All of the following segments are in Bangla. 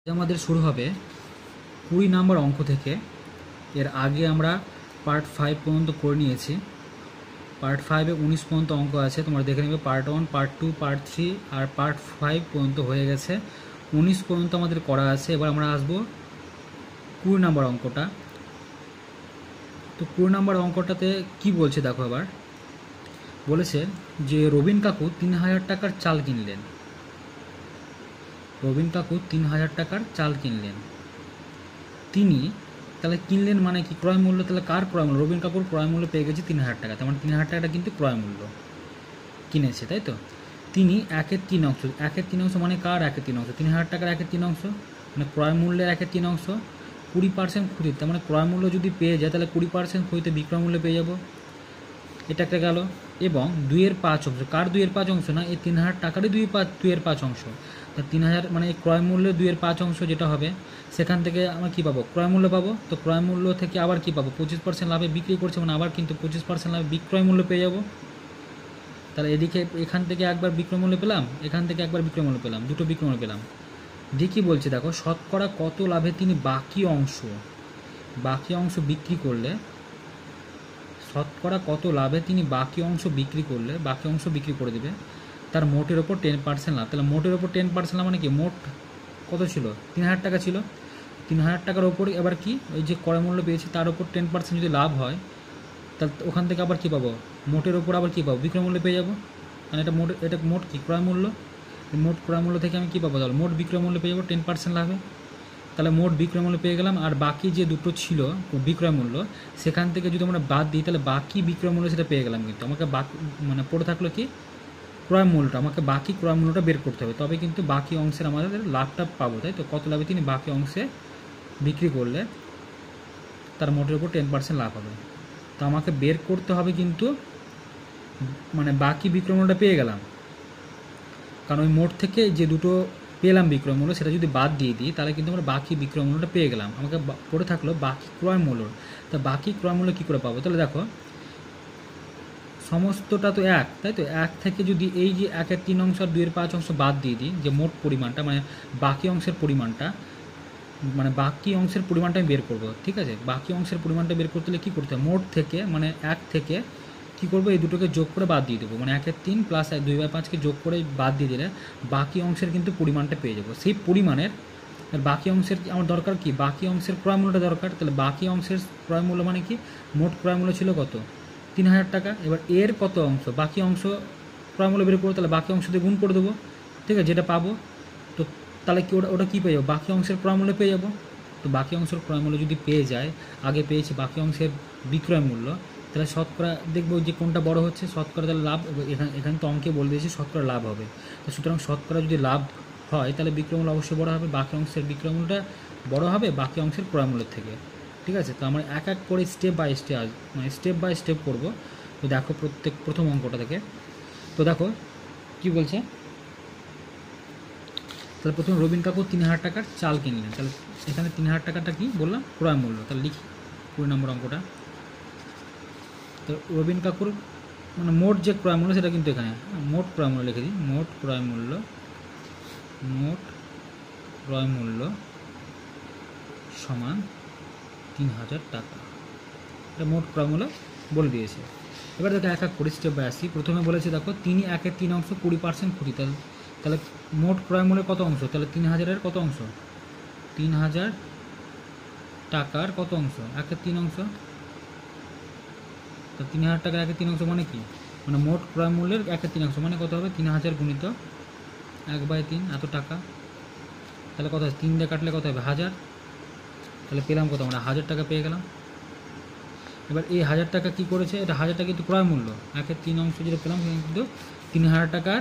আমাদের শুরু হবে 20 নম্বর অঙ্ক থেকে। এর আগে আমরা পার্ট 5 পর্যন্ত করে নিয়েছি। পার্ট 5-এ 19 পর্যন্ত অঙ্ক আছে, তোমরা দেখে নেবে। পার্ট 1, পার্ট 2, পার্ট 3 আর পার্ট 5 পর্যন্ত হয়ে গেছে। 19 পর্যন্ত আমাদের করা আছে। এবার আমরা আসবো 20 নম্বর অঙ্কটা। তো 20 নম্বর অঙ্কটাতে কি বলছে দেখো। এবার বলেছে যে রবিন কাকু 3000 টাকার চাল কিনলেন। রবিন কাকু 3000 টাকার চাল কিনলেন। তিনি তাহলে কিনলেন মানে কি? ক্রয় মূল্য। তাহলে কার ক্রয় মূল্য? রবিন কাকুর ক্রয় মূল্য পেয়ে গেছে 3000 টাকা। তার মানে 3000 টাকাটা কিন্তু ক্রয় মূল্য, কিনেছে, তাই তো। তিনি 1/3 1/3 মানে কার 1/3? 3000 টাকার 1/3 মানে ক্রয় মূল্যের 1/3। 20% ক্ষতি। তার মানে ক্রয় মূল্য যদি পেয়ে যায় তাহলে 20% ক্ষতিতে বিক্রয় মূল্য পেয়ে যাব। এটা একটা গেল। এবং 2/5 কার 2/5? না, এই 3000 টাকারই 2/5। তা 3000 মানে এই ক্রয় মূল্যের 2/5 যেটা হবে, সেখান থেকে আমরা কী পাবো? ক্রয় মূল্য পাবো। তো ক্রয় মূল্য থেকে আবার কী পাবো? 25% লাভে বিক্রি করছে, মানে আবার কিন্তু 25% লাভে বিক্রয় মূল্য পেয়ে যাব। তাহলে এদিকে এখান থেকে একবার বিক্রয় মূল্য পেলাম, এখান থেকে একবার বিক্রয় মূল্য পেলাম, দুটো বিক্রয় মূল্য পেলাম। দিয়ে কী বলছে দেখো, শতকরা কত লাভে তিনি বাকি অংশ বিক্রি করলে, শতকরা কত লাভে তিনি বাকি অংশ বিক্রি করে দেবে তার মোটের ওপর 10% লাভ। তাহলে মোটের ওপর 10% লাভ মানে কি? মোট কত ছিল? 3000 টাকা ছিল। 3000 টাকার ওপর এবার কি, ওই যে ক্রয় মূল্য পেয়েছি তার ওপর 10% যদি লাভ হয়, তাহলে ওখান থেকে আবার কী পাবো? মোটের ওপর আবার কী পাবো? বিক্রয় মূল্য পেয়ে যাবো। মানে এটা মোট কি? ক্রয় মূল্য। মোট ক্রয় মূল্য থেকে আমি কী পাবো? তাহলে মোট বিক্রয় মূল্য পেয়ে যাবো 10% লাভে। তাহলে মোট বিক্রয় মূল্য পেয়ে গেলাম। আর বাকি যে দুটো ছিল বিক্রয় মূল্য, সেখান থেকে যদি আমরা বাদ দিই তাহলে বাকি বিক্রয় মূল্য সেটা পেয়ে গেলাম। কিন্তু আমাকে বাকি মানে পড়ে থাকলো কি? ক্রয় মূল্যটা। আমাকে বাকি ক্রয় মূল্যটা বের করতে হবে, তবে কিন্তু বাকি অংশের আমাদের লাভটা পাবো, তাই তো। কত লাভে তিনি বাকি অংশে বিক্রি করলে তার মোটের উপর 10% লাভ হবে। তো আমাকে বের করতে হবে কিন্তু মানে বাকি বিক্রয় মূল্যটা পেয়ে গেলাম, কারণ ওই মোট থেকে যে দুটো পেলাম বিক্রয় মূল্য, সেটা যদি বাদ দিয়ে দিই তাহলে কিন্তু আমরা বাকি বিক্রয় মূল্যটা পেয়ে গেলাম। আমাকে পড়ে থাকলো বাকি ক্রয় মূল্য। তা বাকি ক্রয় মূল্য কী করে পাবো? তাহলে দেখো, সমস্তটা তো এক, তাই তো। এক থেকে যদি এই যে 1/3 আর 2/5 বাদ দিয়ে দিই, যে মোট পরিমাণটা মানে বাকি অংশের পরিমাণটা, মানে বাকি অংশের পরিমাণটা আমি বের করবো, ঠিক আছে। বাকি অংশের পরিমাণটা বের করতে হলে কী করতে হবে? মোট থেকে মানে 1 থেকে কী করবো? এই দুটোকে যোগ করে বাদ দিয়ে দেবো। মানে 1/3 প্লাস 2/5কে যোগ করে বাদ দিয়ে দিলে বাকি অংশের কিন্তু পরিমাণটা পেয়ে যাবো। সেই পরিমাণের বাকি অংশের আমার দরকার কি? বাকি অংশের ক্রয় মূল্যটা দরকার। তাহলে বাকি অংশের ক্রয় মূল্য মানে কি? মোট ক্রয় মূল্য ছিল কত? 3000 টাকা। এবার এর কত অংশ? বাকি অংশ ক্রয় মূল্য বের করবো, তাহলে বাকি অংশ দিয়ে গুণ করে দেবো, ঠিক আছে, যেটা পাবো। তো তাহলে কি ওটা কী পেয়ে যাবো? বাকি অংশের ক্রয় মূল্য পেয়ে যাবো। তো বাকি অংশের ক্রয় মূল্য যদি পেয়ে যায়, আগে পেয়েছি বাকি অংশের বিক্রয় মূল্য, তাহলে শতকরা দেখবো যে কোনটা বড় হচ্ছে। শতকরা তাহলে লাভ, এখানে তো অঙ্কে বলে দিয়েছি শতকরা লাভ হবে। তো সুতরাং শতকরা যদি লাভ হয় তাহলে বিক্রয় মূল্য অবশ্যই বড় হবে। বাকি অংশের বিক্রয় মূল্যটা বড় হবে বাকি অংশের ক্রয় মূল্যের থেকে, ঠিক আছে। তো আমরা এক এক করে স্টেপ বাই স্টেপ করবো। তো দেখো প্রথম অঙ্কটা থেকে। তো দেখো কি বলছে। তাহলে প্রথমে রবিন কাকু 3000 টাকার চাল কিনলেন। তাহলে এখানে 3000 টাকাটা কি বললাম? ক্রয় মূল্য। তাহলে লিখি 20 নম্বর অঙ্কটা। তো রবিন কাকুর মানে মোট যে ক্রয় মূল্য সেটা কিন্তু এখানে মোট ক্রয় মূল্য লিখে দিই। মোট ক্রয় মূল্য সমান 3000 টাকা। এটা মোট ক্রয় মূল্য বলে দিয়েছে। এবার দেখো এক এক করে স্টেপ বাই আসি। প্রথমে বলেছে দেখো, তিনি 1/3 20% ক্ষতি। তাহলে মোট ক্রয় মূল্যের কত অংশ? তাহলে 3000-এর কত অংশ? 3000 টাকার কত অংশ? 1/3। তো 3000 টাকার 1/3 মানে কি? মানে মোট ক্রয় মূল্যের 1/3 মানে কত হবে? 3000 গুণিত 1/3 এত টাকা। তাহলে কত হবে? 3 দিয়ে কাটলে কত হবে? 1000। তাহলে পেলাম কত? আমরা 1000 টাকা পেয়ে গেলাম। এবার এই 1000 টাকা কী করেছে? এটা 1000 টাকা কিন্তু ক্রয় মূল্য। 1/3 যেটা পেলাম সেটা কিন্তু 3000 টাকার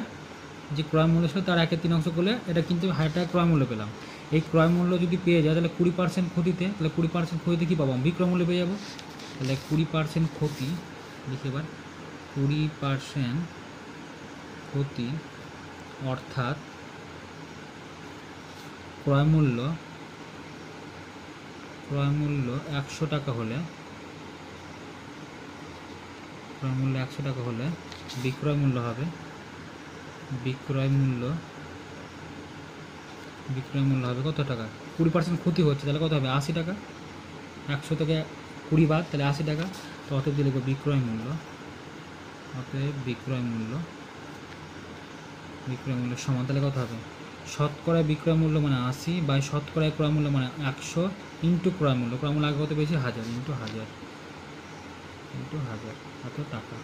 যে ক্রয় মূল্য ছিল তার 1/3 করলে এটা কিন্তু 1000 টাকা ক্রয় মূল্য পেলাম। এই ক্রয় মূল্য যদি পেয়ে যায় তাহলে 20% ক্ষতিতে, তাহলে 20% ক্ষতিতে কী পাবো? বিক্রয় মূল্য পেয়ে যাবো। তাহলে 20% ক্ষতি লিখে, এবার 20% ক্ষতি অর্থাৎ ক্রয় মূল্য 100 টাকা হলে, ক্রয় মূল্য 100 টাকা হলে বিক্রয় মূল্য হবে বিক্রয় মূল্য হবে কত টাকা, 20% ক্ষতি হচ্ছে, তাহলে কত হবে 80 টাকা। 100 থেকে 20 বাদ, তাহলে 80 টাকা। তো অতএব দিয়ে লিখবো বিক্রয় মূল্য, অতএব বিক্রয় মূল্য সমান, তাহলে কত হবে শতকরা বিক্রয় মূল্য মানে 80 বাই শতকরা ক্রয় মূল্য মানে 100 ইন্টু ক্রয় মূল্য আগে কত পেয়েছি 1000 ইন্টু 1000 এত টাকা।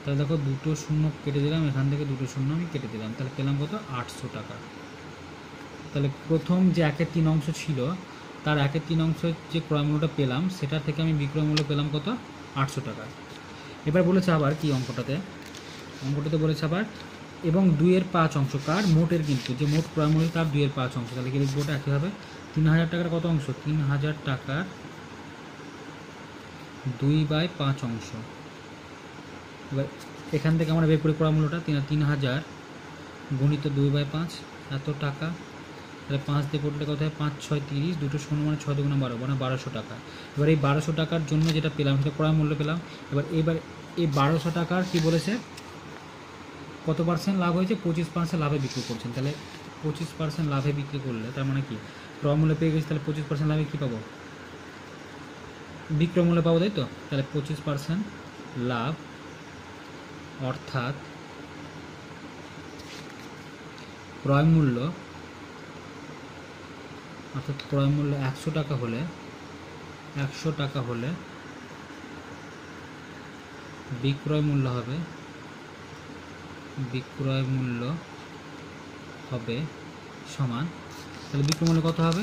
তাহলে দেখো দুটো শূন্য কেটে দিলাম, এখান থেকে দুটো শূন্য আমি কেটে দিলাম, তাহলে পেলাম কত 800 টাকা। তাহলে প্রথম যে 1/3 অংশ ছিল তার 1/3 অংশ যে ক্রয় মূল্যটা পেলাম সেটা থেকে আমি বিক্রয় মূল্য পেলাম কত 800 টাকা। এবার বলেছে আবার কি অঙ্কটাতে বলেছে আবার এবং 2/5 অংশ কার মোটের, কিন্তু যে মোট ক্রয় মূল্য তার 2/5 অংশ। তাহলে কি লিখবো ওটা একইভাবে 3000 টাকার কত অংশ, 3000 টাকার 2/5 অংশ। এবার এখান থেকে আমরা বের করি ক্রয় মূল্যটা 3000 গুণিত 2/5 এত টাকা। তাহলে 5 দিয়ে করলে কত হয় 5 6 30, দুটো শূন্য মানে 6 দুগুণে 12 মানে 1200 টাকা। এবার এই 1200 টাকার জন্য যেটা পেলাম সেটা ক্রয় মূল্য পেলাম। এবার এই 1200 টাকার কি বলেছে কত পার্সেন্ট লাভ হয়েছে, 25% লাভে বিক্রি করছেন। তাহলে 25% লাভে বিক্রি করলে তার মানে কি ক্রয় মূল্য পেয়ে গেছি, তাহলে 25% লাভে কী পাবো বিক্রয় মূল্য পাবো, তাই তো। তাহলে 25% লাভ অর্থাৎ ক্রয় মূল্য 100 টাকা হলে বিক্রয় মূল্য হবে সমান। তাহলে বিক্রয় মূল্য কত হবে,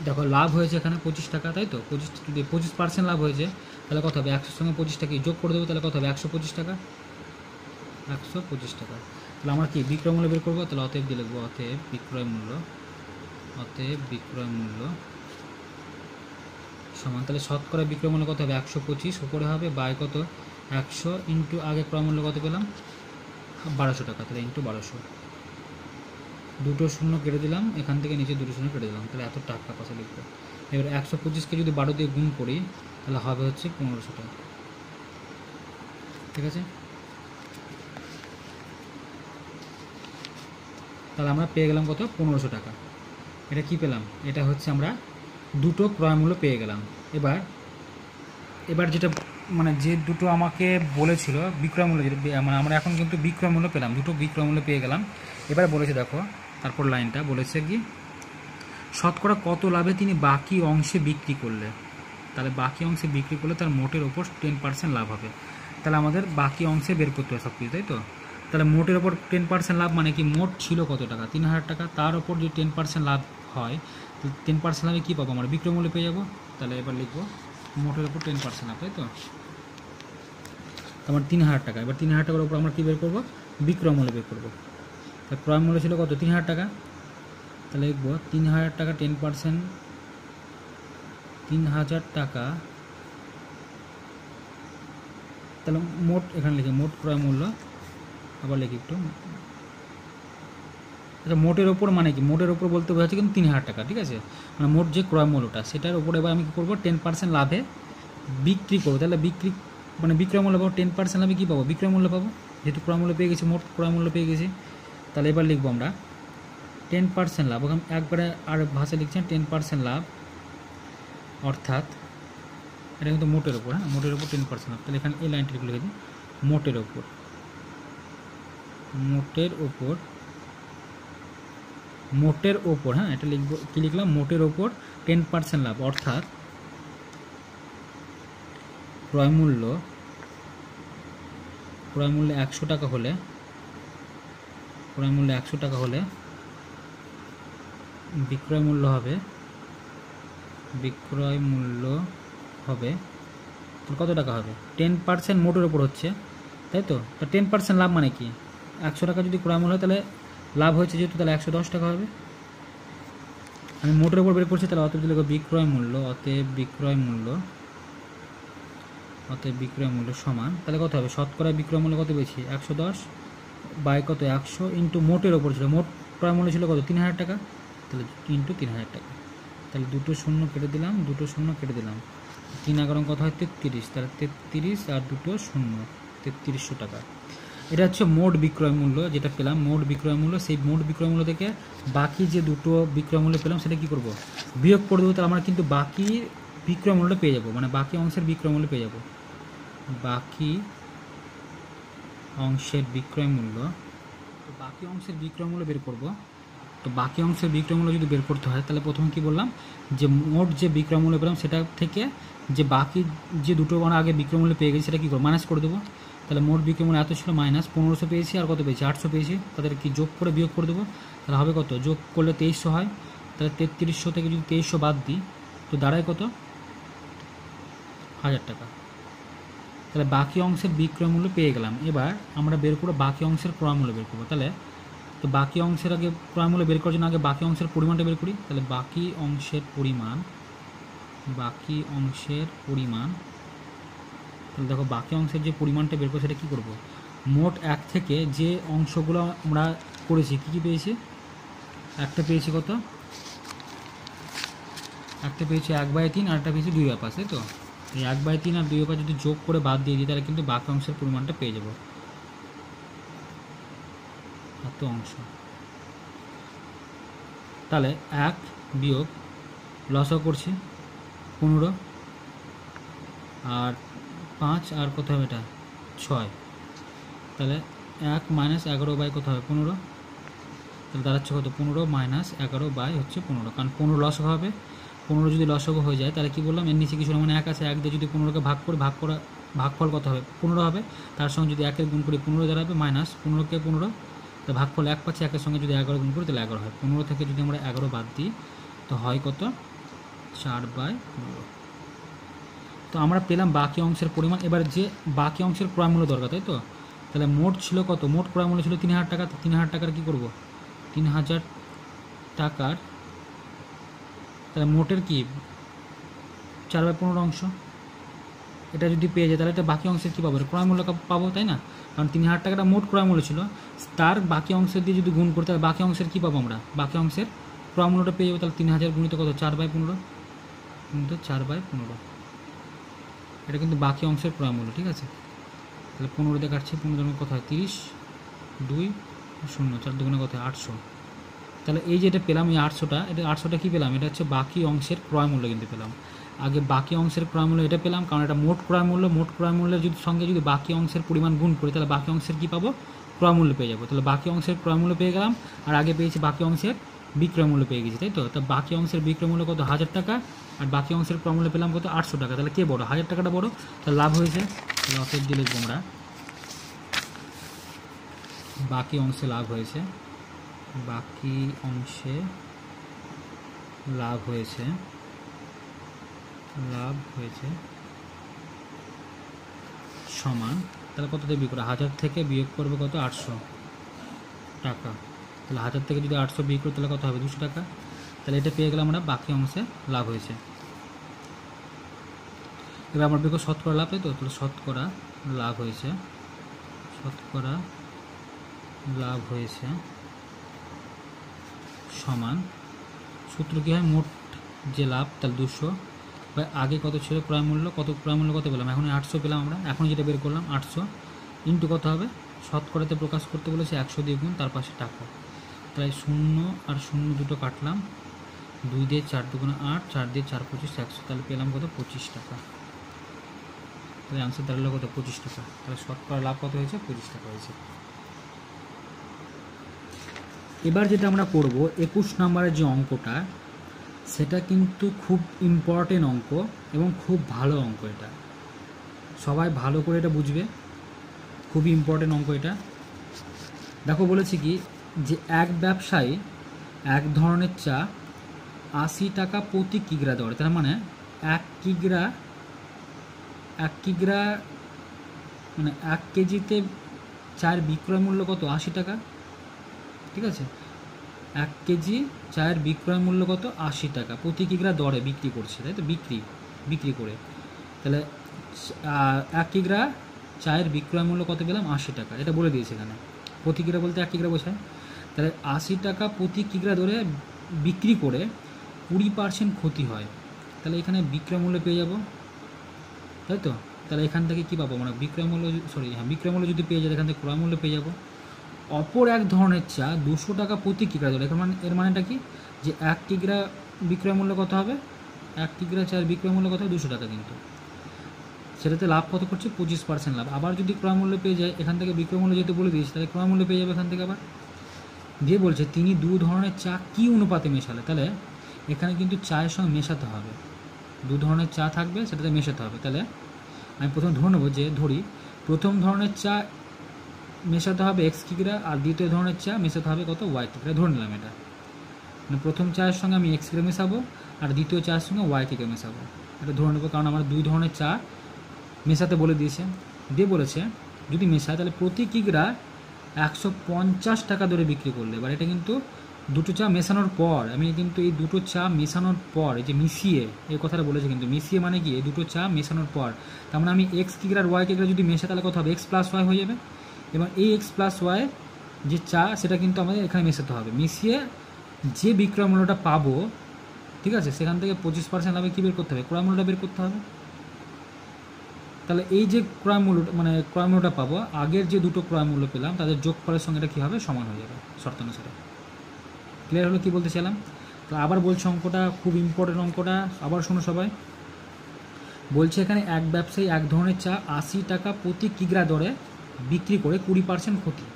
দেখো লাভ হয়েছে এখানে 25 টাকা, তাই তো 25% লাভ হয়েছে, তাহলে কত হবে 100 সঙ্গে 25 টাকা যোগ করে দেবো, তাহলে কত হবে 125 টাকা। তাহলে আমরা কি বিক্রয় মূল্য বের করবো, তাহলে অতএব দিয়ে লিখবো অতএব বিক্রয় মূল্য সমান, তাহলে শতকরা বিক্রয় মূল্য কত হবে 125 উপরে হবে বাই কত 100 ইন্টু আগে ক্রয় মূল্য কত পেলাম 1200 টাকা, তাহলে ইন্টু 1200, দুটো শূন্য কেটে দিলাম, এখান থেকে নিচে দুটো শূন্য কেটে দিলাম, তাহলে এত টাকা পাশে লিখবো। এবার 125কে যদি 12 দিয়ে গুণ করি তাহলে হবে হচ্ছে 1500 টাকা, ঠিক আছে। তাহলে আমরা পেয়ে গেলাম কত 1500 টাকা। এটা কি পেলাম, এটা হচ্ছে আমরা দুটো ক্রয় মূল্য পেয়ে গেলাম। এবার যেটা মানে যে দুটো আমাকে বলেছিল বিক্রয় মূল্য, যেটা মানে আমরা এখন কিন্তু বিক্রয় মূল্য পেলাম, দুটো বিক্রয় মূল্য পেয়ে গেলাম। এবার বলেছে দেখো তারপর লাইনটা বলেছে কি শতকরা কত লাভে তিনি বাকি অংশে বিক্রি করলে, তাহলে বাকি অংশে বিক্রি করলে তার মোটের ওপর 10% লাভ হবে। তাহলে আমাদের বাকি অংশে বের করতে হবে সব কিছু, তাই তো। তাহলে মোটের ওপর 10% লাভ মানে কি মোট ছিল কত টাকা 3000 টাকা, তার ওপর যদি 10% লাভ হয় 10% লাভে কী পাবো আমরা বিক্রয় মূল্য পেয়ে যাবো। তাহলে এবার লিখবো মোটের ওপর 10% লাভ, তাই তো। আমার 3000 টাকা, এবার 3000 টাকার উপর আমরা কী বের করবো বিক্রয় মূল্য বের করবো। তাহলে ক্রয় মূল্য ছিল কত 3000 টাকা, তাহলে লিখবো 3000 টাকা 10%, 3000 টাকা, তাহলে মোট এখানে লিখি মোট ক্রয় মূল্য, আবার লিখি একটু, আচ্ছা মোটের ওপর মানে কি মোটের ওপর বলতে বোঝাচ্ছে কিন্তু 3000 টাকা, ঠিক আছে, মানে মোট যে ক্রয় মূল্যটা সেটার উপর এবার আমি কী করবো 10% লাভে বিক্রি করবো। তাহলে বিক্রয় মূল্য পাবো 10% লাভে কী পাবো বিক্রয় মূল্য পাবো, যেহেতু ক্রয় মূল্য পেয়ে গেছি মোট ক্রয় মূল্য পেয়ে গেছি। তাহলে এবার লিখবো আমরা 10% লাভ, ওখানে একবারে আর ভাষা লিখছেন 10% লাভ অর্থাৎ এটা কিন্তু মোটের ওপর, হ্যাঁ মোটের ওপর 10% লাভ। তাহলে এখানে এই লাইনটি লিখে দিই মোটের ওপর হ্যাঁ এটা লিখবো কি লিখলাম মোটের ওপর 10% লাভ অর্থাৎ ক্রয় মূল্য 100 টাকা হলে বিক্রয় মূল্য হবে কত টাকা হবে 10% মোটের ওপর হচ্ছে, তাই তো। 10% লাভ মানে কি 100 টাকা যদি ক্রয় মূল্য হয় তাহলে লাভ হয়েছে যেহেতু তাহলে 110 টাকা হবে। আমি মোটের ওপর বের করছি, তাহলে অতএব লিখব বিক্রয় মূল্য সমান, তাহলে কত হবে শতকরা বিক্রয় মূল্য কত পেয়েছি 110 বাই কত 100 ইন্টু মোটের ওপর ছিল, মোট ক্রয় মূল্য ছিল কত 3000 টাকা, তাহলে ইন্টু 3000 টাকা। তাহলে দুটো শূন্য কেটে দিলাম, 3 11 কত হয় 33, তাহলে 33 আর দুটো শূন্য 3300 টাকা। এটা হচ্ছে মোট বিক্রয় মূল্য যেটা পেলাম, মোট বিক্রয় মূল্য। সেই মোট বিক্রয় মূল্য থেকে বাকি যে দুটো বিক্রয় মূল্য পেলাম সেটা কী করব, বিয়োগ করে দেবো। তাহলে আমরা কিন্তু বাকি বিক্রয় মূল্যটা পেয়ে যাবো, মানে বাকি অংশের বিক্রয় মূল্য পেয়ে যাবো। বাকি অংশের বিক্রয় মূল্য, তো বাকি অংশের বিক্রয় মূল্য বের করব। তো বাকি অংশের বিক্রয় মূল্য যদি বের করতে হয় তাহলে প্রথমে কি বললাম, যে মোট যে বিক্রয় মূল্য পেলাম সেটা থেকে যে বাকি যে দুটো মানে আগে বিক্রয় মূল্য পেয়ে গেছি সেটা কী করবো, মাইনাস করে দেবো। তাহলে মোট বিক্রয় মূল্য এত ছিল, মাইনাস 1500 পেয়েছি, আর কত পেয়েছি 800 পেয়েছি, তাদের কি যোগ করে বিয়োগ করে দেবো। তাহলে হবে কত, যোগ করলে 2300 হয়। তাহলে 3300 থেকে যদি 2300 বাদ দিই তো দাঁড়ায় কত, 1000 টাকা। তাহলে বাকি অংশের বিক্রয় মূল্য পেয়ে গেলাম। এবার আমরা বের করবো বাকি অংশের ক্রয় মূল্য বের করবো। তাহলে তো বাকি অংশের আগে ক্রয় মূল্য বের করার জন্য আগে বাকি অংশের পরিমাণটা বের করি। তাহলে বাকি অংশের পরিমাণ, বাকি অংশের পরিমাণ, তাহলে দেখো বাকি অংশের যে পরিমাণটা বের করবো সেটা কী করবো, মোট 1 থেকে যে অংশগুলো আমরা করেছি কী কী পেয়েছি, একটা পেয়েছি কত, একটা পেয়েছি 1/3, আর একটা পেয়েছি 2/5, তাই তো। এই 1/3 আর 2/5 যদি যোগ করে বাদ দিয়ে দিই তাহলে কিন্তু বাকি অংশের পরিমাণটা পেয়ে যাব, এত অংশ। তাহলে 1 বিয়োগ লসও করছি 15, আর 5 আর কত হবে এটা 6, তাহলে 1 মাইনাস 11 কত হবে 15, তাহলে দাঁড়াচ্ছে কত 15 মাইনাস 11 হচ্ছে 15, কারণ 15 লসক হবে। 15 যদি লসক হয়ে যায় তাহলে কী বললাম, এর নিচে কিছু মানে 1 আছে, 1 দিয়ে যদি 15কে ভাগ করে ভাগফল কত হবে 15 হবে, তার সঙ্গে যদি 1 গুণ করি 15 দাঁড়াবে, মাইনাস 15কে 15, তো ভাগফল 1 পাচ্ছি, 1 সঙ্গে যদি 11 গুণ করি তাহলে 11 হয়। 15 থেকে যদি আমরা 11 বাদ দিই তো হয় কত 4/15। তো আমরা পেলাম বাকি অংশের পরিমাণ। এবার যে বাকি অংশের ক্রয় মূল্য দরকার, তাই তো। তাহলে মোট ছিল কত, মোট ক্রয় মূল্য ছিল 3000 টাকা। 3000 টাকার কী করবো, 3000 টাকার, তাহলে মোটের কি 4/15 অংশ, এটা যদি পেয়ে যায় তাহলে এটা বাকি অংশের কী পাবো, ক্রয় মূল্য পাবো, তাই না। কারণ 3000 টাকাটা মোট ক্রয় মূল্য ছিল, তার বাকি অংশের দিয়ে যদি গুণ করতে হয় বাকি অংশের কী পাবো আমরা, বাকি অংশের ক্রয় মূল্যটা পেয়ে যাবো। তাহলে 3000 গুণিত কত 4/15, কিন্তু 4/15, এটা কিন্তু বাকি অংশের ক্রয় মূল্য, ঠিক আছে। তাহলে 15 দিয়ে কাটছি, 15 কত হয় 30, 2 0, 4 দুগুণে কত হয় 800। তাহলে এই যে এটা পেলাম, এই 800টা, এটা 800টা কী পেলাম, এটা হচ্ছে বাকি অংশের ক্রয় মূল্য কিন্তু পেলাম। আগে বাকি অংশের ক্রয় মূল্য এটা পেলাম, কারণ এটা মোট ক্রয় মূল্য। মোট ক্রয় মূল্যের যদি সঙ্গে যদি বাকি অংশের পরিমাণ গুণ করি তাহলে বাকি অংশের কী পাবো, ক্রয় মূল্য পেয়ে যাবো। তাহলে বাকি অংশের ক্রয় মূল্য পেয়ে গেলাম, আর আগে পেয়েছি বাকি অংশের বিক্রয় মূল্য পেয়ে গেছি, তাই তো। তা বাকি অংশের বিক্রয় মূল্য কত 1000 টাকা, আর বাকি অংশের ক্রয় মূল্য পেলাম কত 800 টাকা। তাহলে কে বড়, 1000 টাকাটা বড়, তাহলে লাভ হয়েছে। তাহলে অতএব দিয়ে লিখবো আমরা বাকি অংশে লাভ হয়েছে, বাকি অংশে লাভ হয়েছে, লাভ হয়েছে সমান, তাহলে কত দিয়ে বিয়োগ করে 1000 থেকে বিয়োগ করবে কত 800 টাকা। তাহলে 1000 থেকে যদি 800 বিয়োগ করি তাহলে কত হবে 200 টাকা। তাহলে এটা পেয়ে গেলাম আমরা বাকি অংশে লাভ হয়েছে। এবার আমরা বের করব শতকরা লাভ, তাই তো। তাহলে শতকরা লাভ হয়েছে, শতকরা লাভ হয়েছে সমান, সূত্র কী হয়, মোট যে লাভ তাহলে 200, আগে কত ছিল ক্রয় মূল্য, কত ক্রয় মূল্য কত পেলাম, এখন 800 পেলাম আমরা, এখন যেটা বের করলাম 800 ইন্টু কত হবে, শতকরাতে প্রকাশ করতে বলেছে 100 দিয়ে গুণ, তার পাশে টাকা। তাই 0 আর 0 দুটো কাটলাম, 2 দিয়ে 4 দুগুণে 8, 4 দিয়ে 4 25 100, তাহলে পেলাম কত 25 টাকা। তাহলে আনসার দাঁড়ালো কত 25 টাকা। তাহলে শতকরা লাভ কত হয়েছে 25 টাকা হয়েছে। এবার যেটা আমরা করব 21 নম্বরের যে অঙ্কটা, সেটা কিন্তু খুব ইম্পর্টেন্ট অঙ্ক এবং খুব ভালো অঙ্ক। এটা সবাই ভালো করে এটা বুঝবে, খুবই ইম্পর্টেন্ট অঙ্ক এটা। দেখো বলেছি কি, যে এক ব্যবসায়ী এক ধরনের চা 80 টাকা প্রতি কিগ্রা দরে, তার মানে 1 কিগ্রা মানে 1 কেজিতে চায়ের বিক্রয় মূল্য কত 80 টাকা, ঠিক আছে। 1 কেজি চায়ের বিক্রয় মূল্য কত 80 টাকা, প্রতি কিগ্রা দরে বিক্রি করছে, তাই তো, বিক্রি করে। তাহলে 1 কিগ্রা চায়ের বিক্রয় মূল্য কত পেলাম 80 টাকা, এটা বলে দিয়েছে এখানে। প্রতি কিগ্রা বলতে 1 কিগ্রা বোঝায়। তাহলে 80 টাকা প্রতি কিগ্রা দরে বিক্রি করে 20% ক্ষতি হয়, তাহলে এখানে বিক্রয় মূল্য পেয়ে যাব, তাই তো। তাহলে এখান থেকে কী পাবো আমরা বিক্রয় মূল্য, বিক্রয় মূল্য যদি পেয়ে যাই এখান থেকে ক্রয় মূল্য পেয়ে যাবো। অপর এক ধরনের চা 200 টাকা প্রতি কিগ্রা দরে, এর মানেটা কি যে 1 কিগ্রা বিক্রয় মূল্য কত হবে, 1 কিগ্রা চায়ের বিক্রয় মূল্য কত হবে 200 টাকা, কিন্তু সেটাতে লাভ কত করছে 25% লাভ। আবার যদি ক্রয় মূল্য পেয়ে যায় এখান থেকে বিক্রয় মূল্য যেহেতু বলে দিয়েছি তাহলে ক্রয় মূল্য পেয়ে যাবে এখান থেকে। আবার দিয়ে বলছে তিনি 2 ধরনের চা কী অনুপাতে মেশালে, তাহলে এখানে কিন্তু চায়ের সঙ্গে মেশাতে হবে, 2 ধরনের চা থাকবে সেটাতে মেশাতে হবে। তাহলে আমি প্রথমে ধরে নেবো যে ধরি প্রথম ধরনের চা মেশাতে হবে x কিগ্রা আর দ্বিতীয় ধরনের চা মেশাতে হবে কত y কিগ্রা, ধরে নিলাম এটা। মানে প্রথম চায়ের সঙ্গে আমি x কিগ্রা মেশাবো আর দ্বিতীয় চায়ের সঙ্গে y কিগ্রা মেশাবো, এটা ধরে নেবো, কারণ আমার 2 ধরনের চা মেশাতে বলে দিয়েছে। দিয়ে বলেছে যদি মেশায় তাহলে প্রতি কিগ্রা 150 টাকা দরে বিক্রি করলে। এবার এটা কিন্তু দুটো চা মেশানোর পর, আমি কিন্তু এই দুটো চা মেশানোর পর এই যে মিশিয়ে এই কথাটা বলেছে, কিন্তু মিশিয়ে মানে কি এই দুটো চা মেশানোর পর, তার মানে আমি x কিগ্রা আর y কিগ্রা যদি মেশা তাহলে কত হবে x প্লাস ওয়াই হয়ে যাবে। এবং এই x প্লাস ওয়াই যে চা সেটা কিন্তু আমাদের এখানে মেশাতে হবে, মিশিয়ে যে বিক্রয় মূল্যটা পাবো, ঠিক আছে, সেখান থেকে 25% লাভে কী বের করতে হবে, ক্রয় মূল্যটা বের করতে হবে। তাহলে এই যে ক্রয় মূল্য মানে ক্রয় মূল্যটা পাবো, আগের যে দুটো ক্রয় মূল্য পেলাম তাদের যোগফলের সঙ্গে এটা কী হবে, সমান হয়ে যাবে শর্তানুসারে। ক্লিয়ার হলো কী বলতে চাইলাম? তো আবার বলছে অঙ্কটা খুব ইম্পর্টেন্ট, অঙ্কটা আবার শোনো সবাই। বলছে এখানে এক ব্যবসায়ী এক ধরনের চা 80 টাকা প্রতি কিগ্রা দরে বিক্রি করে 20% ক্ষতি।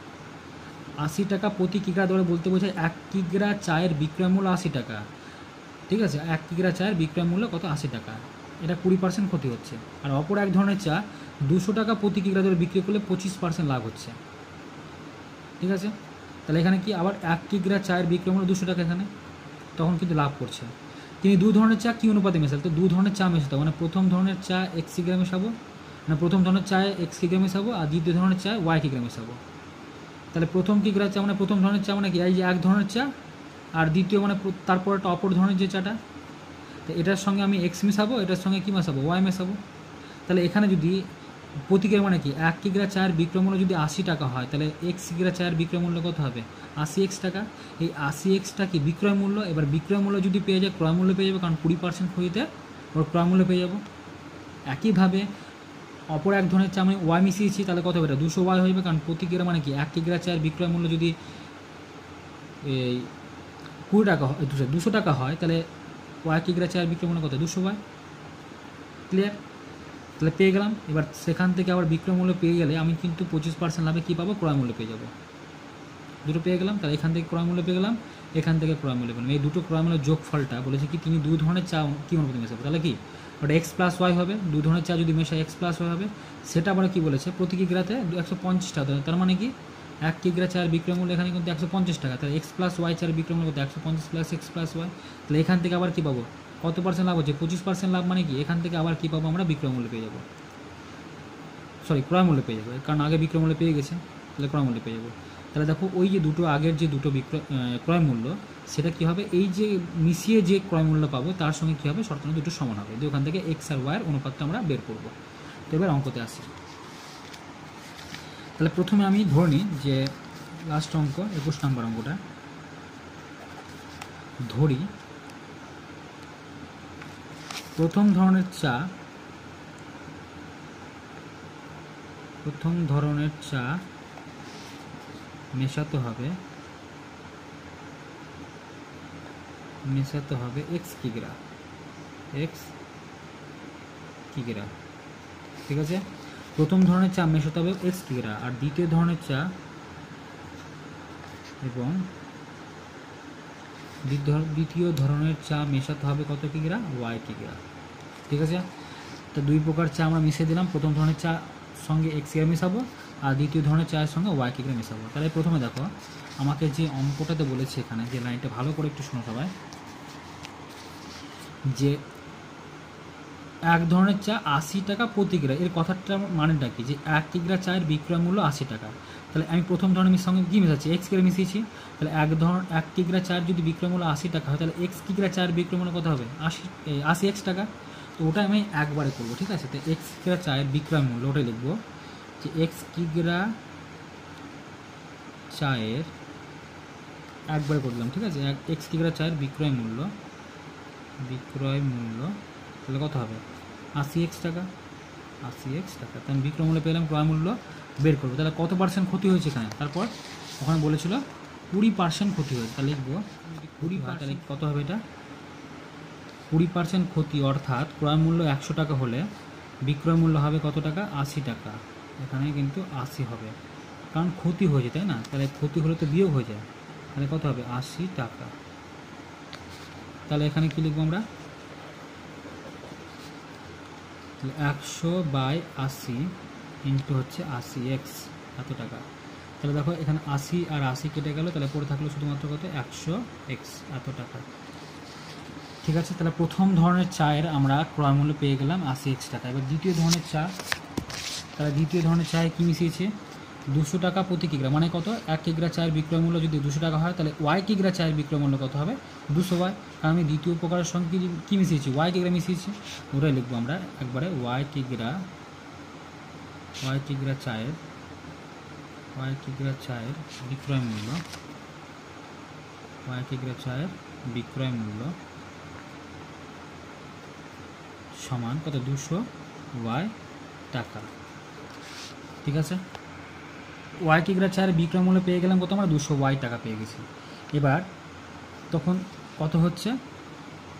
80 টাকা প্রতি কিগ্রা দরে বলতে বোঝায় 1 কিগ্রা চায়ের বিক্রয় মূল্য 80 টাকা, ঠিক আছে, 1 কিগ্রা চায়ের বিক্রয় মূল্য কত 80 টাকা, এটা 20% ক্ষতি হচ্ছে। আর অপর এক ধরনের চা 200 টাকা প্রতি কিগ্রা দরে বিক্রি করলে 25% লাভ হচ্ছে, ঠিক আছে। তাহলে এখানে কি আবার 1 কিগ্রা চায়ের বিক্রয় মূল্য 200 টাকা, এখানে তখন কিন্তু লাভ করছে। তিনি 2 ধরনের চা কী অনুপাতে মেশালে, তো 2 ধরনের চা মেশাতে মানে প্রথম ধরনের চা x কিগ্রা মেশাবো, মানে প্রথম ধরনের চায়ে x কিগ্রা মেশাবো আর দ্বিতীয় ধরনের চায় y কিগ্রা মেশাবো। তাহলে প্রথম কিগ্রা চা মানে প্রথম ধরনের চা মানে কি এই যে এক ধরনের চা, আর দ্বিতীয় মানে তারপর একটা অপর ধরনের যে চাটা, তো এটার সঙ্গে আমি x মেশাবো, এটার সঙ্গে কী মেশাবো y মেশাবো। তাহলে এখানে যদি প্রতি কিগ্রা মানে কি 1 কিগ্রা চায়ের বিক্রয় মূল্য যদি 80 টাকা হয় তাহলে x কিগ্রা চায়ের বিক্রয় মূল্য কত হবে 80x টাকা। এই 80xটা কি বিক্রয় মূল্য, এবার বিক্রয় মূল্য যদি পেয়ে যায় ক্রয় মূল্য পেয়ে যাবে, কারণ 20% ক্ষতিতে ওর ক্রয় মূল্য পেয়ে যাবো। একইভাবে অপর এক ধরনের চা আমি y মিশিয়েছি তাহলে কত হবে, এটা 200y হয়ে যাবে, কারণ প্রতি কিগ্রা মানে কি 1 কিগ্রা চায়ের বিক্রয় মূল্য যদি এই 20 টাকা হয় 200 টাকা হয় তাহলে y কিগ্রা চায়ের বিক্রয় মূল্য কত 200y। ক্লিয়ার? তাহলে পেয়ে গেলাম। এবার সেখান থেকে আবার বিক্রয় মূল্য পেয়ে গেলে আমি কিন্তু 25% লাভে কী পাবো, ক্রয় মূল্য পেয়ে যাবো। দুটো পেয়ে গেলাম, তাহলে এখান থেকে ক্রয় মূল্য পেয়ে গেলাম, এখান থেকে ক্রয় মূল্য পেলাম। এই দুটো ক্রয় মূল্যের যোগফলটা বলেছে কি তিনি 2 ধরনের চা কী অনুপাতে মেশাবে, তাহলে কি ওটা x প্লাস ওয়াই হবে, 2 ধরনের চা যদি মেশায় x প্লাস ওয়াই হবে। সেটা আবার কী বলেছে প্রতি কিগ্রাতে 150 টাকা, তার মানে কি 1 কিগ্রা চায়ের বিক্রয় মূল্য এখানে কিন্তু 150 টাকা, তাহলে x প্লাস ওয়াই চায়ের বিক্রয় মূল্য কত 150 প্লাস x প্লাস ওয়াই। তাহলে এখান থেকে আবার কী পাবো, কত পার্সেন্ট লাভ হচ্ছে 25% লাভ, মানে কি এখান থেকে আবার কী পাবো আমরা বিক্রয় মূল্য পেয়ে যাবো, ক্রয় মূল্য পেয়ে যাবো, কারণ আগে বিক্রয় মূল্য পেয়ে গেছে, তাহলে ক্রয় মূল্য পেয়ে যাবো। তাহলে দেখো ওই যে দুটো আগের যে দুটো ক্রয় মূল্য সেটা কী হবে, এই যে মিশিয়ে যে ক্রয় মূল্য পাবো তার সঙ্গে কী হবে শর্তানুসারে দুটো সমান হবে, দিয়ে ওখান থেকে এক্স আর ওয়াইয়ের অনুপাতটা আমরা বের করবো। তো এবার অঙ্কতে আসি। তাহলে প্রথমে আমি ধরে নিই যে লাস্ট অঙ্ক 21 নম্বর অঙ্কটা ধরি প্রথম ধরনের চা মেশাতে হবে x কিগ্রা, ঠিক আছে। প্রথম ধরনের চা মেশাতে হবে x কিগ্রা, আর দ্বিতীয় ধরনের চা এবং দ্বিতীয় ধরনের চা মেশাতে হবে কত কিগ্রা y কিগ্রা, ঠিক আছে। তো 2 প্রকার চা আমরা মিশিয়ে দিলাম, প্রথম ধরনের চা সঙ্গে x কিগ্রা মেশাবো আর দ্বিতীয় ধরনের চায়ের সঙ্গে y কিগ্রা মেশাবো। তাহলে প্রথমে দেখো আমাকে যে অঙ্কটাতে বলেছে এখানে যে লাইনটা ভালো করে একটু শোনো সবাই, যে এক ধরনের চা 80 টাকা প্রতি কিগ্রা, এর কথাটা মানেটা কি যে 1 কিগ্রা চায়ের বিক্রয় মূল্য 80 টাকা। তাহলে আমি প্রথম ধরনের সঙ্গে কী মেশাচ্ছি x কিগ্রা মিশিয়েছি, তাহলে 1 কিগ্রা চায়ের যদি বিক্রয় মূল্য 80 টাকা হয় তাহলে x কিগ্রা চায়ের বিক্রয় মূল্য কত হবে 80x টাকা। তো ওটা আমি একবারে করবো, ঠিক আছে। তো x কিগ্রা চায়ের বিক্রয় মূল্য ওটাই লিখবো যে x কিগ্রা চায়ের একবারে করলাম, ঠিক আছে, x কিগ্রা চায়ের বিক্রয় মূল্য তাহলে কত হবে 80x টাকা, 80x টাকা। তাহলে বিক্রয় মূল্য পেলাম, ক্রয় মূল্য বের করবো। তাহলে কত পার্সেন্ট ক্ষতি হয়েছে এখানে? তারপর ওখানে বলেছিল 20% ক্ষতি হয়েছে। তাহলে লিখবো 20%। তাহলে কত হবে এটা? 20% ক্ষতি, অর্থাৎ ক্রয় মূল্য 100 টাকা হলে বিক্রয় মূল্য হবে কত টাকা? 80 টাকা। এখানে কিন্তু 80 হবে, কারণ ক্ষতি হয়েছে, তাই না? তাহলে ক্ষতি হলে তো বিয়োগ হয়ে যায়, তাহলে কত হবে? 80 টাকা। তাহলে এখানে কি লিখবো আমরা? 100/80 ইন্টু হচ্ছে 80x, এত টাকা। তাহলে দেখো এখানে 80 আর 80 কেটে গেল, তাহলে পড়ে থাকলো শুধুমাত্র কত? 100x, এত টাকা। ঠিক আছে, তাহলে প্রথম ধরনের চায়ের আমরা ক্রয় মূল্য পেয়ে গেলাম 80x টাকা। এবার দ্বিতীয় ধরনের চা, তাহলে দ্বিতীয় ধরনের চায়ে কী মিশিয়েছে? 200 টাকা প্রতি কিগ্রা, মানে কত? 1 কিগ্রা চায়ের বিক্রয় মূল্য যদি 200 টাকা হয়, তাহলে ওয়াই কিগ্রা চায়ের বিক্রয় মূল্য কত হবে? 200y। কারণ আমি দ্বিতীয় প্রকারের সঙ্গে কী মিশিয়েছি? ওয়াই কিগ্রা মিশিয়েছি, ওটাই লিখবো আমরা একবারে। ওয়াই কিগ্রা চায়ের বিক্রয় মূল্য, ওয়াই কিগ্রা চায়ের বিক্রয় মূল্য সমান কত? 200y টাকা। ঠিক আছে, ওয়াই কিগ্রা চায়ের বিক্রয় মূল্য পেয়ে গেলাম কত? আমরা 200y টাকা পেয়ে গেছি। এবার তখন কত হচ্ছে?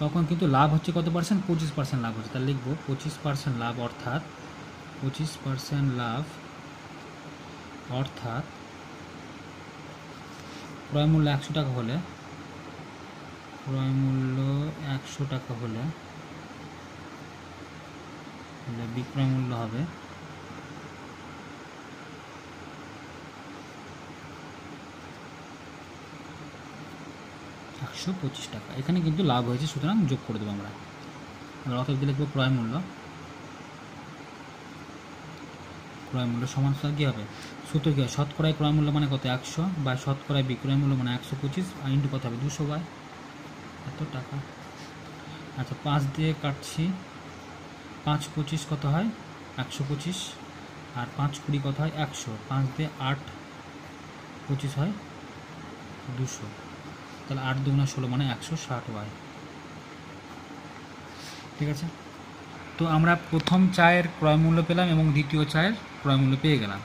তখন কিন্তু লাভ হচ্ছে কত পার্সেন্ট? 25% লাভ হচ্ছে। তাহলে লিখবো 25% লাভ, অর্থাৎ 25% লাভ, অর্থাৎ ক্রয় মূল্য 100 টাকা হলে, ক্রয় মূল্য 100 টাকা হলে বিক্রয় মূল্য হবে 125 টাকা। এখানে কিন্তু লাভ হয়েছে, সুতরাং যোগ করে দেবো আমরা। এবার অতএব লিখবো ক্রয় মূল্য সমান কী হবে? সূত্র কী হবে? শতকরায় ক্রয় মূল্য মানে কত? 100 বা শতকরায় বিক্রয় মূল্য মানে 125, আর ইন্টু কত হবে? 200y, এত টাকা। আচ্ছা, 5 দিয়ে কাটছি, 5 25 কত হয়? 125, আর 5 20 কত হয়? 100। 5 দিয়ে 8 25 হয় 200, তাহলে 8 2 16 মানে 160y। ঠিক আছে, তো আমরা প্রথম চায়ের ক্রয় মূল্য পেলাম এবং দ্বিতীয় চায়ের ক্রয় মূল্য পেয়ে গেলাম।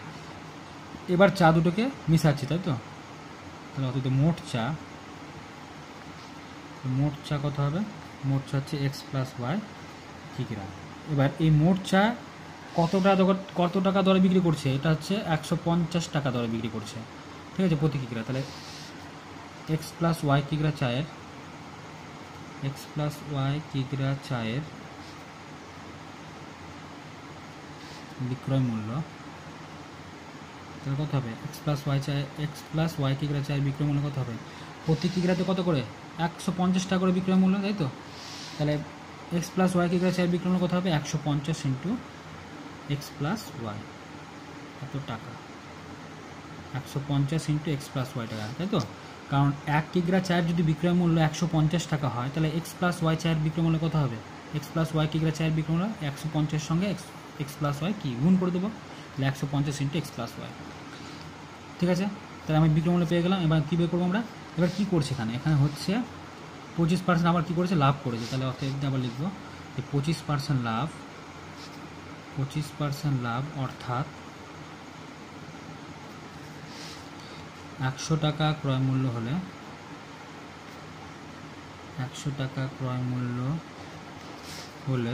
এবার চা দুটোকে মিশাচ্ছি, তাই তো? তাহলে অত মোট চা কত হবে? মোট চা হচ্ছে x + y কিগ্রা। এবার এই মোট চা কত টাকা দরে বিক্রি করছে? এটা হচ্ছে 150 টাকা দরে বিক্রি করছে, ঠিক আছে, প্রতি কিগ্রা। তাহলে x + y কিগ্রা চায়ের বিক্রয় মূল্য, তাহলে কত হবে? x + y কিগ্রা চায়ের বিক্রয় মূল্য কত হবে? প্রতি কিগ্রাতে কত করে? 150 টাকা করে বিক্রয় মূল্য, তাই তো? তাহলে x + y কিগ্রা চায়ের বিক্রয় মূল্য কত হবে? 150 ইন্টু x + y, এত টাকা। 150 ইন্টু x + y টাকা, তাই তো? কারণ 1 কিগ্রা চায়ের যদি বিক্রয় মূল্য 150 টাকা হয়, তাহলে x + y চায়ের বিক্রয় মূল্য কত হবে? x + y কিগ্রা চায়ের বিক্রয় মূল্য 150 সঙ্গে x + y কি গুণ করে দেবো, তাহলে 150 ইন্টু x + y। ঠিক আছে, তাহলে আমি বিক্রয় মূল্য পেয়ে গেলাম। এবার কী বের করবো আমরা? এবার কী করছে এখানে হচ্ছে 25% আবার কী করেছে? লাভ করেছে। তাহলে অতএব আবার লিখবো যে 25% লাভ, অর্থাৎ 100 টাকা ক্রয় মূল্য হলে 100 টাকা ক্রয় মূল্য হলে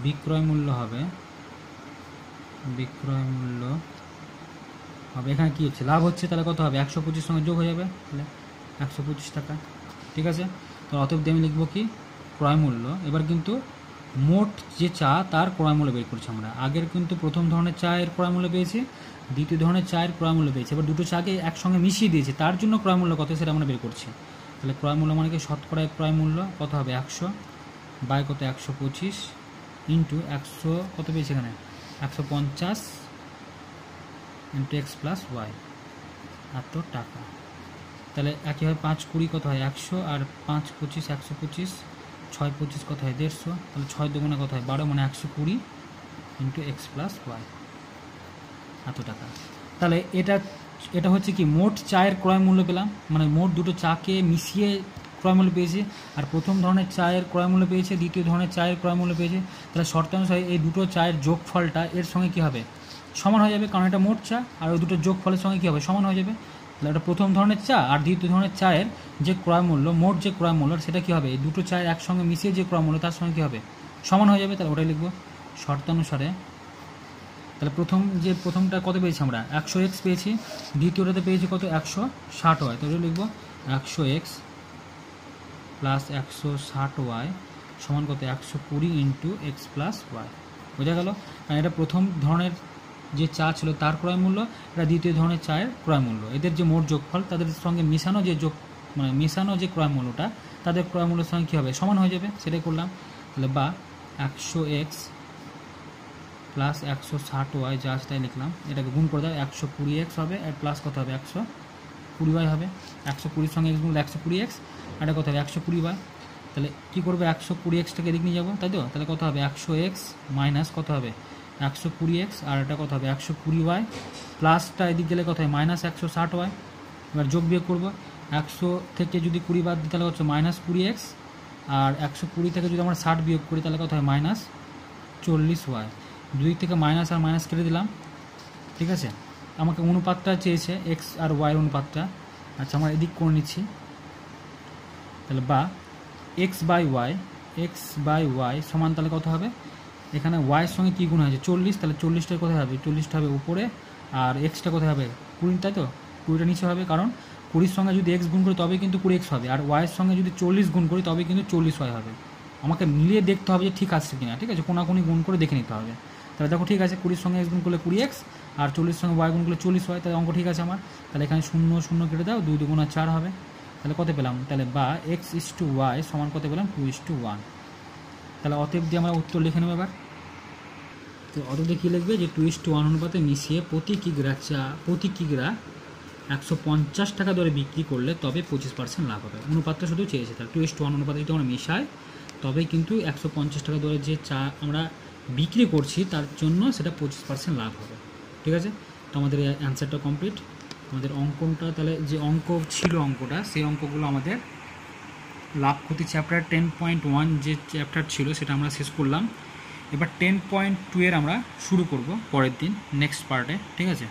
বিক্রয় মূল্য হবে এখানে কী হচ্ছে? লাভ হচ্ছে, তাহলে কত হবে? 125 সঙ্গে যোগ হয়ে যাবে, তাহলে 125 টাকা। ঠিক আছে, তো অতএব আমি লিখবো কি? ক্রয় মূল্য। এবার কিন্তু মোট যে চা তার ক্রয় মূল্য বের করছি আমরা। আগের কিন্তু প্রথম ধরনের চায়ের ক্রয় মূল্য পেয়েছি, দ্বিতীয় ধরনের চায়ের ক্রয় মূল্য পেয়েছি। এবার দুটো চাকে একসঙ্গে মিশিয়ে দিয়েছি, তার জন্য ক্রয় মূল্য কত সেটা আমরা বের করছি। তাহলে ক্রয় মূল্য মানে কি? শতকরায় ক্রয় মূল্য কত হবে? 100 বাই কত? 125 ইন্টু 100 কত পেয়েছি এখানে? 150 ইন্টু x + y, এত টাকা। তাহলে একইভাবে 5 20 কত হয়? 100, আর 5 25 125, 6 25 কত হয়? 150, তাহলে 6 দুগুণে কত হয়? 12, মানে 120 ইন্টু x + y, এত টাকা। তাহলে এটা হচ্ছে কি? মোট চায়ের ক্রয় মূল্য পেলাম, মানে মোট দুটো চাকে মিশিয়ে ক্রয় মূল্য পেয়েছি, আর প্রথম ধরনের চায়ের ক্রয় মূল্য পেয়েছে, দ্বিতীয় ধরনের চায়ের ক্রয় মূল্য পেয়েছে। তাহলে শর্তানুসারে এই দুটো চায়ের যোগফলটা এর সঙ্গে কী হবে, সমান হয়ে যাবে, কারণ এটা মোট চা, আর ওই দুটো যোগফলের সঙ্গে কী হবে, সমান হয়ে যাবে। তাহলে এটা প্রথম ধরনের চা আর দ্বিতীয় ধরনের চায়ের যে ক্রয় মূল্য, মোট যে ক্রয় মূল্য, সেটা কী হবে, এই দুটো চায়ের একসঙ্গে মিশিয়ে যে ক্রয় মূল্য তার সঙ্গে কী হবে, সমান হয়ে যাবে। তাহলে ওটাই লিখবো শর্তানুসারে। তাহলে প্রথমটা কত পেয়েছি আমরা, 100x পেয়েছি, দ্বিতীয়টাতে পেয়েছি কত, 160y। তাহলে লিখবো 100x প্লাস 160y সমান কত, 120 ইন্টু এক্স প্লাস ওয়াই। বোঝা গেল? কারণ এটা প্রথম ধরনের যে চা ছিল তার ক্রয় মূল্য, এটা দ্বিতীয় ধরনের চায়ের ক্রয় মূল্য, এদের যে মোট যোগফল তাদের সঙ্গে মেশানো যে মেশানো যে ক্রয় মূল্যটা তাদের ক্রয় মূল্যের সঙ্গে কী হবে, সমান হয়ে যাবে, সেটাই করলাম। তাহলে বা 100x প্লাস 160y যা আছে তাই লিখলাম, এটাকে গুণ করে দাও, 120x হবে, আর প্লাস কত হবে, 120y হবে। 120 সঙ্গে এক্স গুণলে 120x, আর এটা কত হবে, 120y। তাহলে কী করবে, 120xটাকে এদিক নিয়ে যাবো, তাই তো? তাহলে কত হবে, 100x মাইনাস কত হবে, 120x, আর এটা কত হবে, 120y, প্লাসটা এদিক গেলে কত হয়, মাইনাস 160y। এবার যোগ বিয়োগ করবো, 100 থেকে যদি 20 বাদ দিই তাহলে হচ্ছে মাইনাস 20x, আর 120 থেকে যদি আমরা 60 বিয়োগ করি তাহলে কত হয়, মাইনাস 40y। দুই থেকে মাইনাস আর মাইনাস কেটে দিলাম, ঠিক আছে। আমাকে অনুপাতটা চেয়েছে, এক্স আর ওয়াইয়ের অনুপাতটা, আচ্ছা আমরা এদিক করে নিচ্ছি। তাহলে বা এক্স বাই ওয়াই সমান তাহলে কত হবে, এখানে ওয়াইয়ের সঙ্গে কী গুণ হয়েছে, 40, তাহলে 40টা কোথায় হবে, 40টা হবে উপরে, আর এক্সটা কোথায় হবে, 20, তাই তো? 20টা নিচে হবে, কারণ 20-র সঙ্গে যদি এক্স গুণ করি তবে কিন্তু 20x হবে, আর ওয়াইয়ের সঙ্গে যদি 40 গুণ করি তবে কিন্তু 40y হবে। আমাকে মিলিয়ে দেখতে হবে যে ঠিক আছে কিনা, ঠিক আছে, কোনাকুনি গুণ করে দেখে নিতে হবে। তাহলে দেখো ঠিক আছে, 20-র সঙ্গে এক্স গুণ করলে 20x, আর 40-এর সঙ্গে ওয়াই গুণ করলে 40y, তাহলে অঙ্ক ঠিক আছে আমার। তাহলে এখানে 0 0 কেটে দাও, 2 2 4 হবে। তাহলে কত পেলাম, তাহলে বা x:y সমান কত পেলাম, 2:1। তাহলে অতএব দিয়ে আমরা উত্তর লিখে নেব এবার। তো অতএব কী লিখবে, যে 2:1 অনুপাতে মিশিয়ে প্রতি কিগ্রা 150 টাকা দরে বিক্রি করলে তবে 25% লাভ হবে। অনুপাতটা শুধু চেয়েছে, তাহলে 2:1 অনুপাতে যদি আমরা মিশাই তবে কিন্তু 150 টাকা দরে যে চা আমরা বিক্রি করছি তার জন্য সেটা 25% লাভ হবে, ঠিক আছে। তো আমাদের অ্যান্সারটা কমপ্লিট। আমাদের অঙ্কটা তাহলে যে অঙ্ক ছিল, অঙ্কটা সেই অঙ্কগুলো আমাদের লাভ ক্ষতি চ্যাপ্টার 10.1 যে চ্যাপ্টার ছিল সেটা আমরা শেষ করলাম। এবার 10.2 এর আমরা শুরু করব পরের দিন, নেক্সট পার্টে, ঠিক আছে।